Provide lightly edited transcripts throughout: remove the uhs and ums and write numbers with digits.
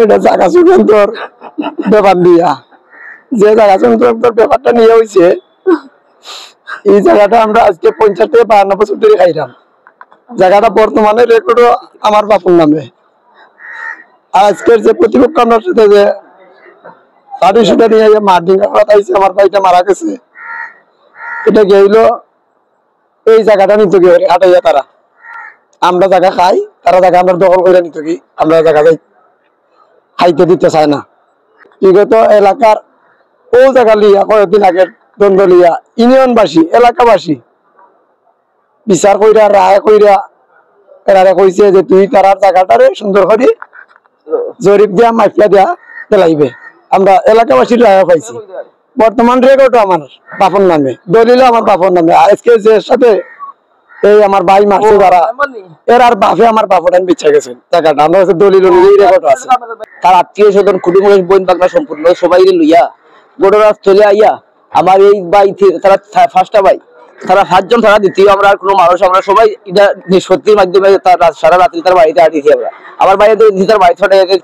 এটা জায়গা সংক্রান্তর ব্যাপার নিয়া যে জায়গা সংক্রান্তর ব্যাপারটা নিয়ে হয়েছে এই জায়গাটা আমরা আজকে 50 থেকে 52 বছর ধরে খাইলাম। জায়গাটা বর্তমানে রেকর্ডও আমার বাপুর নামে। আজকের যে প্রতিপক্ষ আমার সাথে যে লাঠি সুটা নিয়ে মাঠ ডিঙ্গা করা চাইছে, আমার ভাইটা মারা গেছে, এটা গেইল এই জায়গাটা নিত গিয়ে হাঁটাইয়া তারা। আমরা জায়গা খাই, তারা জায়গা আমরা দখল করে নিত কি, আমরা জায়গা যাই খাইতে দিতে চায় না। বিগত এলাকার ও জায়গা লিয়া কয়েকদিন আগের দ্বন্দ্ব লিয়া ইউনিয়নবাসী এলাকাবাসী বিচার কইরা রায় কইরা এরারে কইছে যে তুই তারার জায়গাটারে সুন্দর করে জরিপ দিয়া মাফিয়া দিয়া দিলাইবে। আমরা এলাকাবাসীর রায় পাইছি। বর্তমান রেকর্ডও আমার বাপন নামে, দলিল আমার বাপন নামে। আজকে যে সাথে এই আমার ভাই মারছে যারা, এর আর বাপে আমার বাপটান বিচ্ছা গেছে জায়গাটা। আমরা দলিল অনুযায়ী রেকর্ড আছে। তার আত্মীয় স্বজন কুটুম বোন বাংলা সম্পূর্ণ সবাই লইয়া গোডরা চলে আইয়া আমার এই ভাই তারা ফার্স্টটা ভাই তারা 7 জন তারা দ্বিতীয় আমরা আর কোনো মানুষ আমরা সবাই এটা নিষ্পত্তির মাধ্যমে সারা রাত্রি তার বাড়িতে আটিছি। আমরা আমার বাইরে তার বাড়ি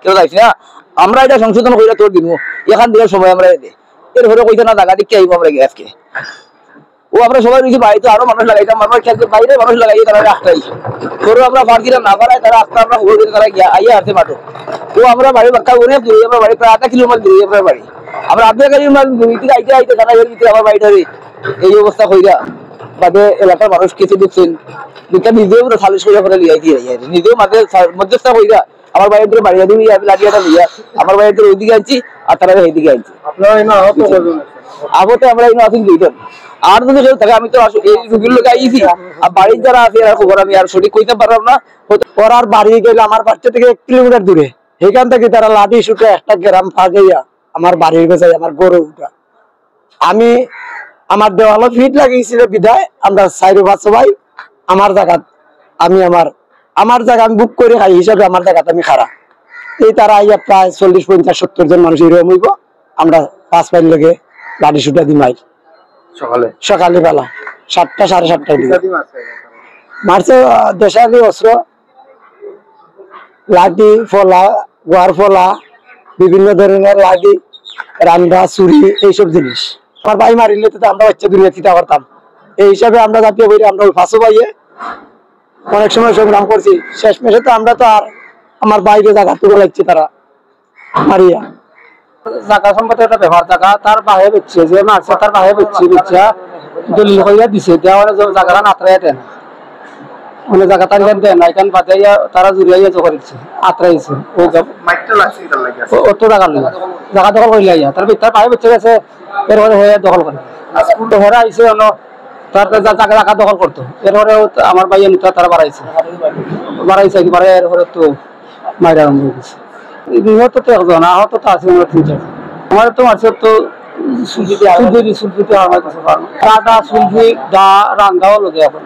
কেউ যাইছি না, আমরা এটা সংশোধন করে তোর দিব এখান থেকে সময় আমরা এর ঘরে কইতে না জায়গা দিকে আইব আমরা আজকে ও আমরা সবাই রয়েছি বাড়িতে আরো মানুষ লাগাইতাম, আমরা খেলতে বাইরে মানুষ লাগাই তারা রাস্তায় তোরও আমরা পারছিলাম না পারাই তারা রাস্তা আমরা খবর দিলে তারা আইয়া আসতে মাঠো ও আমরা বাড়ি বাক্কা উড়ে দূরে আমরা বাড়ি প্রায় 1/2 কিলোমিটার দূরে আপনার বাড়ি আমরা আপনার গাড়ি থেকে আইতে আইতে থানা ঘের ভিতরে আমার বাড়িটা এই অবস্থা হইয়া বাদে এলাকার মানুষ কিছু দেখছেন নিজেও সালিশ করে ফেলে লিয়াই দিয়ে নিজেও মাঝে মধ্যস্থা হইয়া আমার বাড়ির ধরে বাড়িয়া দিবি লাগিয়াটা লইয়া আমার বাড়ির ধরে ওইদিকে আনছি আর তারা এইদিকে আনছি। আহত আমরা আছি 2 জন আর যদি কেউ থাকে আমি তো এই রুগীর লোক আইছি আর বাড়ির যারা আছে এর খবর আমি আর সঠিক কইতে পারলাম না। ওরার বাড়ি গেলে আমার বাচ্চা থেকে 1 কিলোমিটার দূরে, এখান থেকে তারা লাঠি শুটে 1টা গ্রাম ফাঁকাইয়া আমার বাড়ির কাছে আমার গরু উঠা। আমি আমার দেওয়ালে ফিট লাগিয়েছিল বিদায় আমরা 4-5 ভাই আমার জায়গা আমি আমার জায়গা আমি বুক করে খাই হিসাবে আমার জায়গাতে আমি খারা। এই তারা আইয়া প্রায় 40-50-70 জন মানুষ এরকম হইব। আমরা 5 ভাই লেগে লাঠি শুটা দিই মাই সকালে বেলা 7টা 7:30টার দিকে মারছে দেশালি অস্ত্র, লাঠি ফলা, গোয়ার ফলা, বিভিন্ন ধরনের লাঠি, রান্ডা, ছুরি, এইসব জিনিস। আমার ভাই মারিলে তো আমরা বাচ্চা দুনিয়া চিন্তা করতাম। এই হিসাবে আমরা জাতীয় বই আমরা ওই 5 ভাইয়ে অনেক সময় সংগ্রাম করছি। শেষ মেশে তো আমরা তো আর আমার বাইরে জায়গা তুলে লাগছে তারা মারিয়া। জায়গা সম্পর্কে একটা ব্যাপার, জায়গা তার বাহে বেচছে যে মারছে তার বাহে বেচছে দলিল কইরা দিছে দেওয়ার জায়গাটা নাতরাইয়া দেন মানে জায়গা তার এখান দেন না, এখান বাজাইয়া তারা জুড়াইয়া জোগাড় দিচ্ছে আতরাইছে ও মাইকটা লাগছে এটা লাগিয়া অত টাকা লই জায়গা দখল করে লাইয়া তার বাহে বেচছে গেছে এরপরে হয়ে দখল করে তো হেরা আইছে অন্য তার জায়গা দখল করতো। এরপরে আমার ভাই নিতা তারা বাড়াইছে একেবারে এরপরে তো মাইরা আরম্ভ হয়ে গেছে। নিহত তো 1 জন, আহত তো আছে 3-4। আমার তো মারছে তো সুলফি আমার কাছে কাটা সুলফি দা রান্দাও লগে এখন